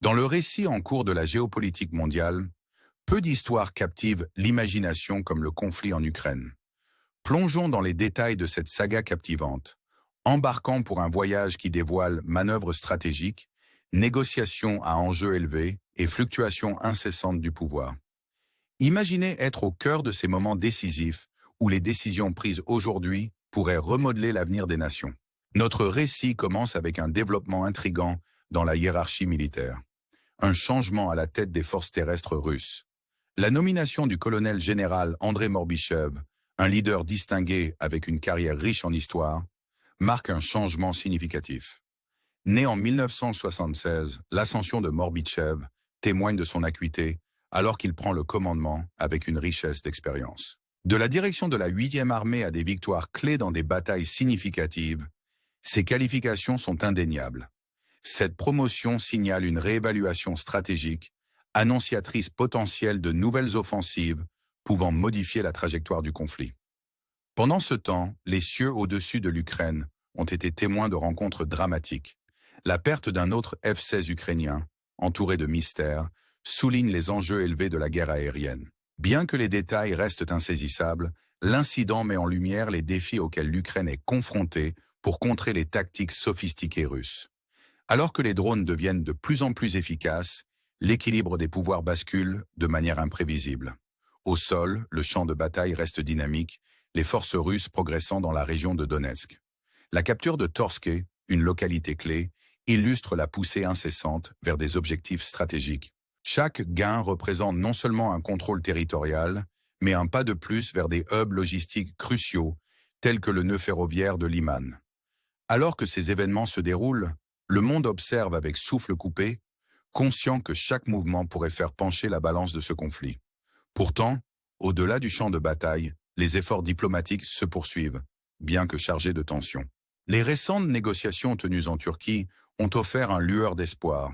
Dans le récit en cours de la géopolitique mondiale, peu d'histoires captivent l'imagination comme le conflit en Ukraine. Plongeons dans les détails de cette saga captivante, embarquant pour un voyage qui dévoile manœuvres stratégiques, négociations à enjeux élevés et fluctuations incessantes du pouvoir. Imaginez être au cœur de ces moments décisifs où les décisions prises aujourd'hui pourraient remodeler l'avenir des nations. Notre récit commence avec un développement intrigant dans la hiérarchie militaire. Un changement à la tête des forces terrestres russes. La nomination du colonel général André Morbichev, un leader distingué avec une carrière riche en histoire, marque un changement significatif. Né en 1976, l'ascension de Morbichev témoigne de son acuité alors qu'il prend le commandement avec une richesse d'expérience. De la direction de la 8e armée à des victoires clés dans des batailles significatives, ses qualifications sont indéniables. Cette promotion signale une réévaluation stratégique, annonciatrice potentielle de nouvelles offensives pouvant modifier la trajectoire du conflit. Pendant ce temps, les cieux au-dessus de l'Ukraine ont été témoins de rencontres dramatiques. La perte d'un autre F-16 ukrainien, entouré de mystères, souligne les enjeux élevés de la guerre aérienne. Bien que les détails restent insaisissables, l'incident met en lumière les défis auxquels l'Ukraine est confrontée pour contrer les tactiques sophistiquées russes. Alors que les drones deviennent de plus en plus efficaces, l'équilibre des pouvoirs bascule de manière imprévisible. Au sol, le champ de bataille reste dynamique, les forces russes progressant dans la région de Donetsk. La capture de Torske, une localité clé, illustre la poussée incessante vers des objectifs stratégiques. Chaque gain représente non seulement un contrôle territorial, mais un pas de plus vers des hubs logistiques cruciaux, tels que le nœud ferroviaire de Liman. Alors que ces événements se déroulent, le monde observe avec souffle coupé, conscient que chaque mouvement pourrait faire pencher la balance de ce conflit. Pourtant, au-delà du champ de bataille, les efforts diplomatiques se poursuivent, bien que chargés de tensions. Les récentes négociations tenues en Turquie ont offert un lueur d'espoir,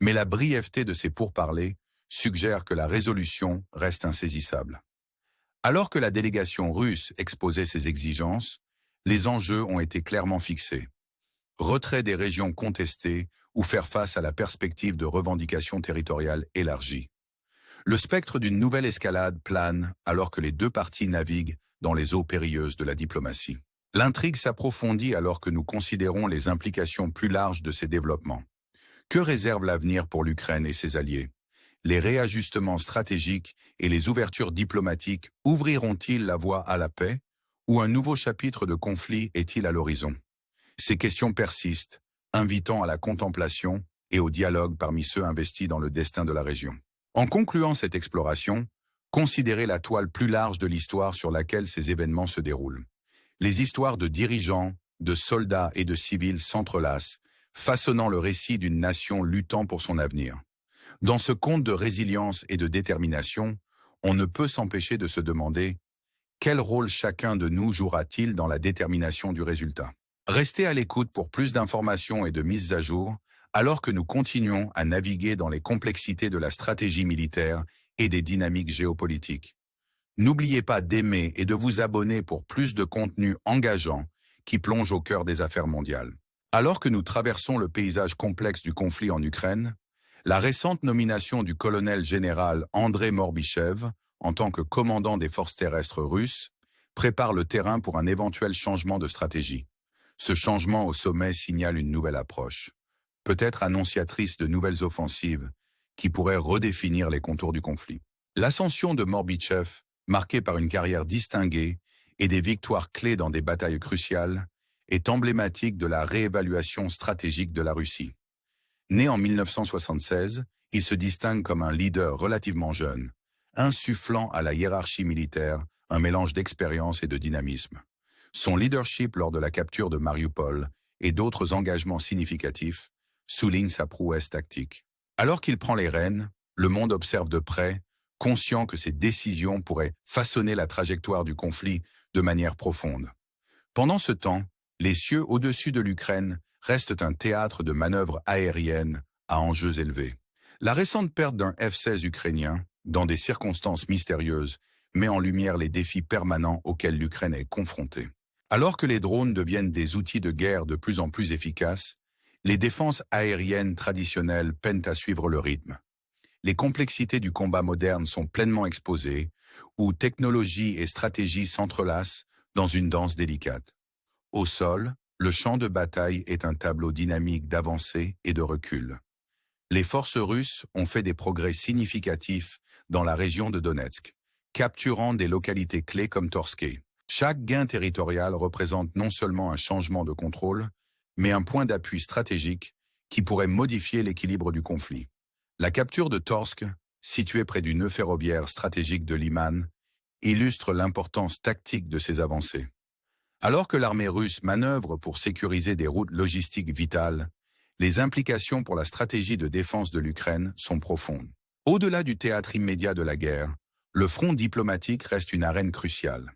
mais la brièveté de ces pourparlers suggère que la résolution reste insaisissable. Alors que la délégation russe exposait ses exigences, les enjeux ont été clairement fixés. Retrait des régions contestées ou faire face à la perspective de revendications territoriales élargies. Le spectre d'une nouvelle escalade plane alors que les deux parties naviguent dans les eaux périlleuses de la diplomatie. L'intrigue s'approfondit alors que nous considérons les implications plus larges de ces développements. Que réserve l'avenir pour l'Ukraine et ses alliés? Les réajustements stratégiques et les ouvertures diplomatiques ouvriront-ils la voie à la paix ou un nouveau chapitre de conflit est-il à l'horizon? Ces questions persistent, invitant à la contemplation et au dialogue parmi ceux investis dans le destin de la région. En concluant cette exploration, considérez la toile plus large de l'histoire sur laquelle ces événements se déroulent. Les histoires de dirigeants, de soldats et de civils s'entrelacent, façonnant le récit d'une nation luttant pour son avenir. Dans ce conte de résilience et de détermination, on ne peut s'empêcher de se demander quel rôle chacun de nous jouera-t-il dans la détermination du résultat. Restez à l'écoute pour plus d'informations et de mises à jour, alors que nous continuons à naviguer dans les complexités de la stratégie militaire et des dynamiques géopolitiques. N'oubliez pas d'aimer et de vous abonner pour plus de contenu engageant qui plonge au cœur des affaires mondiales. Alors que nous traversons le paysage complexe du conflit en Ukraine, la récente nomination du colonel général André Morbichev en tant que commandant des forces terrestres russes prépare le terrain pour un éventuel changement de stratégie. Ce changement au sommet signale une nouvelle approche, peut-être annonciatrice de nouvelles offensives qui pourraient redéfinir les contours du conflit. L'ascension de Morbichev, marquée par une carrière distinguée et des victoires clés dans des batailles cruciales, est emblématique de la réévaluation stratégique de la Russie. Né en 1976, il se distingue comme un leader relativement jeune, insufflant à la hiérarchie militaire un mélange d'expérience et de dynamisme. Son leadership lors de la capture de Mariupol et d'autres engagements significatifs souligne sa prouesse tactique. Alors qu'il prend les rênes, le monde observe de près, conscient que ses décisions pourraient façonner la trajectoire du conflit de manière profonde. Pendant ce temps, les cieux au-dessus de l'Ukraine restent un théâtre de manœuvres aériennes à enjeux élevés. La récente perte d'un F-16 ukrainien, dans des circonstances mystérieuses, met en lumière les défis permanents auxquels l'Ukraine est confrontée. Alors que les drones deviennent des outils de guerre de plus en plus efficaces, Les défenses aériennes traditionnelles peinent à suivre le rythme. Les complexités du combat moderne sont pleinement exposées, où technologie et stratégie s'entrelacent dans une danse délicate. Au sol, le champ de bataille est un tableau dynamique d'avancée et de recul. Les forces russes ont fait des progrès significatifs dans la région de Donetsk, capturant des localités clés comme Torske. Chaque gain territorial représente non seulement un changement de contrôle, mais un point d'appui stratégique qui pourrait modifier l'équilibre du conflit. La capture de Torsk, située près du nœud ferroviaire stratégique de Liman, illustre l'importance tactique de ces avancées. Alors que l'armée russe manœuvre pour sécuriser des routes logistiques vitales, les implications pour la stratégie de défense de l'Ukraine sont profondes. Au-delà du théâtre immédiat de la guerre, le front diplomatique reste une arène cruciale.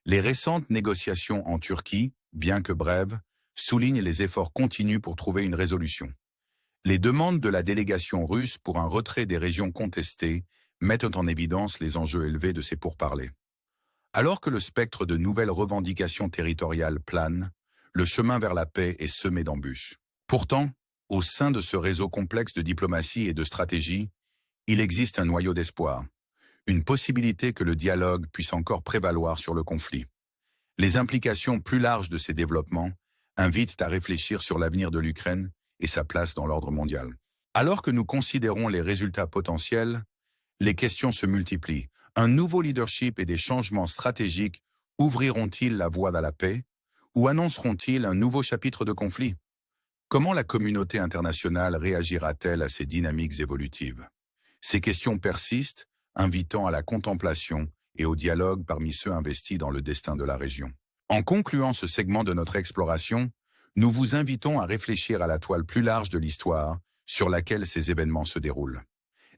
Les récentes négociations en Turquie, bien que brèves, soulignent les efforts continus pour trouver une résolution. Les demandes de la délégation russe pour un retrait des régions contestées mettent en évidence les enjeux élevés de ces pourparlers. Alors que le spectre de nouvelles revendications territoriales plane, le chemin vers la paix est semé d'embûches. Pourtant, au sein de ce réseau complexe de diplomatie et de stratégie, il existe un noyau d'espoir, une possibilité que le dialogue puisse encore prévaloir sur le conflit. Les implications plus larges de ces développements invitent à réfléchir sur l'avenir de l'Ukraine et sa place dans l'ordre mondial. Alors que nous considérons les résultats potentiels, les questions se multiplient. Un nouveau leadership et des changements stratégiques ouvriront-ils la voie à la paix ou annonceront-ils un nouveau chapitre de conflit? Comment la communauté internationale réagira-t-elle à ces dynamiques évolutives? Ces questions persistent, invitant à la contemplation et au dialogue parmi ceux investis dans le destin de la région. En concluant ce segment de notre exploration, nous vous invitons à réfléchir à la toile plus large de l'histoire sur laquelle ces événements se déroulent.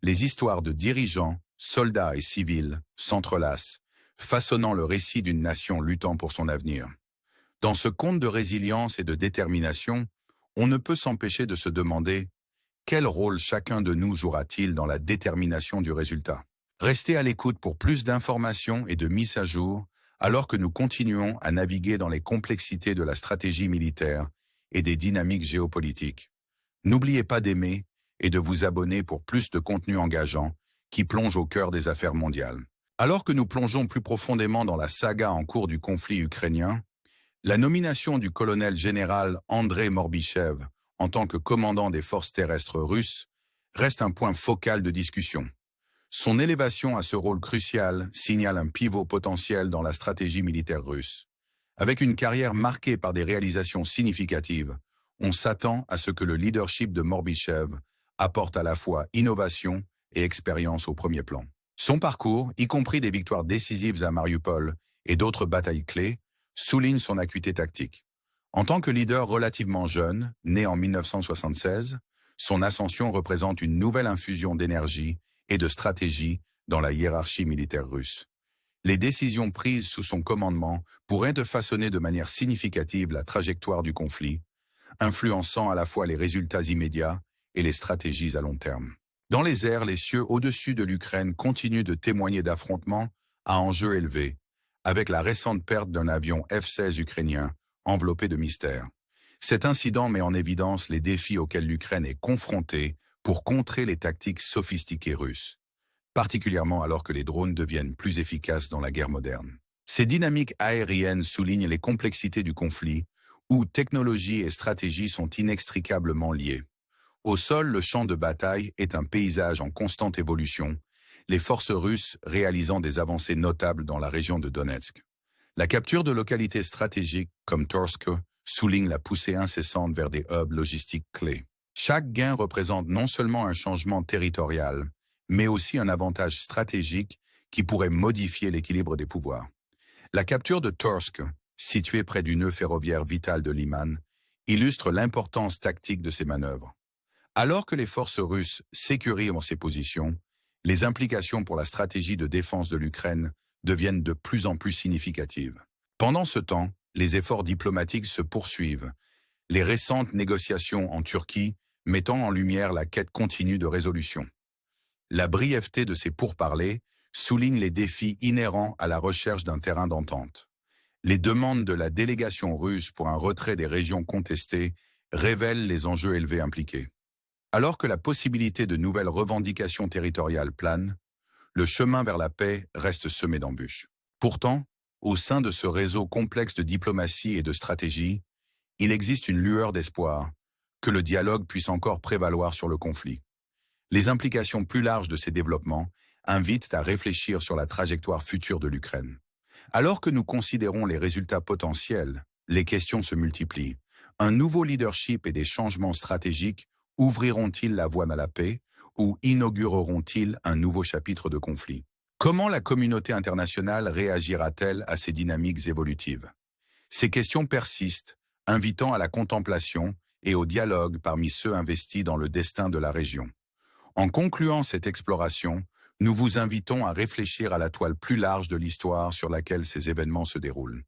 Les histoires de dirigeants, soldats et civils s'entrelacent, façonnant le récit d'une nation luttant pour son avenir. Dans ce conte de résilience et de détermination, on ne peut s'empêcher de se demander quel rôle chacun de nous jouera-t-il dans la détermination du résultat. Restez à l'écoute pour plus d'informations et de mises à jour, alors que nous continuons à naviguer dans les complexités de la stratégie militaire et des dynamiques géopolitiques. N'oubliez pas d'aimer et de vous abonner pour plus de contenu engageant qui plonge au cœur des affaires mondiales. Alors que nous plongeons plus profondément dans la saga en cours du conflit ukrainien, la nomination du colonel général Andrei Morbichev en tant que commandant des forces terrestres russes reste un point focal de discussion. Son élévation à ce rôle crucial signale un pivot potentiel dans la stratégie militaire russe. Avec une carrière marquée par des réalisations significatives, on s'attend à ce que le leadership de Morbichev apporte à la fois innovation et expérience au premier plan. Son parcours, y compris des victoires décisives à Mariupol et d'autres batailles clés, souligne son acuité tactique. En tant que leader relativement jeune, né en 1976, son ascension représente une nouvelle infusion d'énergie et de stratégie dans la hiérarchie militaire russe. Les décisions prises sous son commandement pourraient façonner de manière significative la trajectoire du conflit, influençant à la fois les résultats immédiats et les stratégies à long terme. Dans les airs, les cieux au-dessus de l'Ukraine continuent de témoigner d'affrontements à enjeux élevés, avec la récente perte d'un avion F-16 ukrainien enveloppé de mystère. Cet incident met en évidence les défis auxquels l'Ukraine est confrontée pour contrer les tactiques sophistiquées russes, particulièrement alors que les drones deviennent plus efficaces dans la guerre moderne. Ces dynamiques aériennes soulignent les complexités du conflit, où technologie et stratégie sont inextricablement liées. Au sol, le champ de bataille est un paysage en constante évolution, les forces russes réalisant des avancées notables dans la région de Donetsk. La capture de localités stratégiques comme Torsk souligne la poussée incessante vers des hubs logistiques clés. Chaque gain représente non seulement un changement territorial, mais aussi un avantage stratégique qui pourrait modifier l'équilibre des pouvoirs. La capture de Torsk, située près du nœud ferroviaire vital de Liman, illustre l'importance tactique de ces manœuvres. Alors que les forces russes sécurisent ces positions, les implications pour la stratégie de défense de l'Ukraine deviennent de plus en plus significatives. Pendant ce temps, les efforts diplomatiques se poursuivent, les récentes négociations en Turquie mettant en lumière la quête continue de résolution. La brièveté de ces pourparlers souligne les défis inhérents à la recherche d'un terrain d'entente. Les demandes de la délégation russe pour un retrait des régions contestées révèlent les enjeux élevés impliqués. Alors que la possibilité de nouvelles revendications territoriales plane, le chemin vers la paix reste semé d'embûches. Pourtant, au sein de ce réseau complexe de diplomatie et de stratégie, il existe une lueur d'espoir que le dialogue puisse encore prévaloir sur le conflit. Les implications plus larges de ces développements invitent à réfléchir sur la trajectoire future de l'Ukraine. Alors que nous considérons les résultats potentiels, les questions se multiplient. Un nouveau leadership et des changements stratégiques ouvriront-ils la voie à la paix ou inaugureront-ils un nouveau chapitre de conflit? Comment la communauté internationale réagira-t-elle à ces dynamiques évolutives? Ces questions persistent, invitant à la contemplation et au dialogue parmi ceux investis dans le destin de la région. En concluant cette exploration, nous vous invitons à réfléchir à la toile plus large de l'histoire sur laquelle ces événements se déroulent.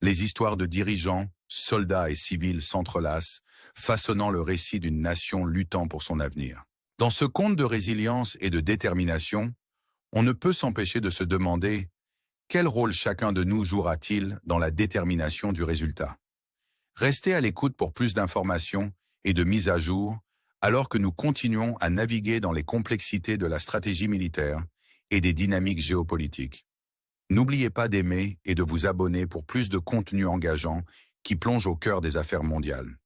Les histoires de dirigeants, soldats et civils s'entrelacent, façonnant le récit d'une nation luttant pour son avenir. Dans ce conte de résilience et de détermination, on ne peut s'empêcher de se demander quel rôle chacun de nous jouera-t-il dans la détermination du résultat. Restez à l'écoute pour plus d'informations et de mises à jour, alors que nous continuons à naviguer dans les complexités de la stratégie militaire et des dynamiques géopolitiques. N'oubliez pas d'aimer et de vous abonner pour plus de contenu engageant qui plonge au cœur des affaires mondiales.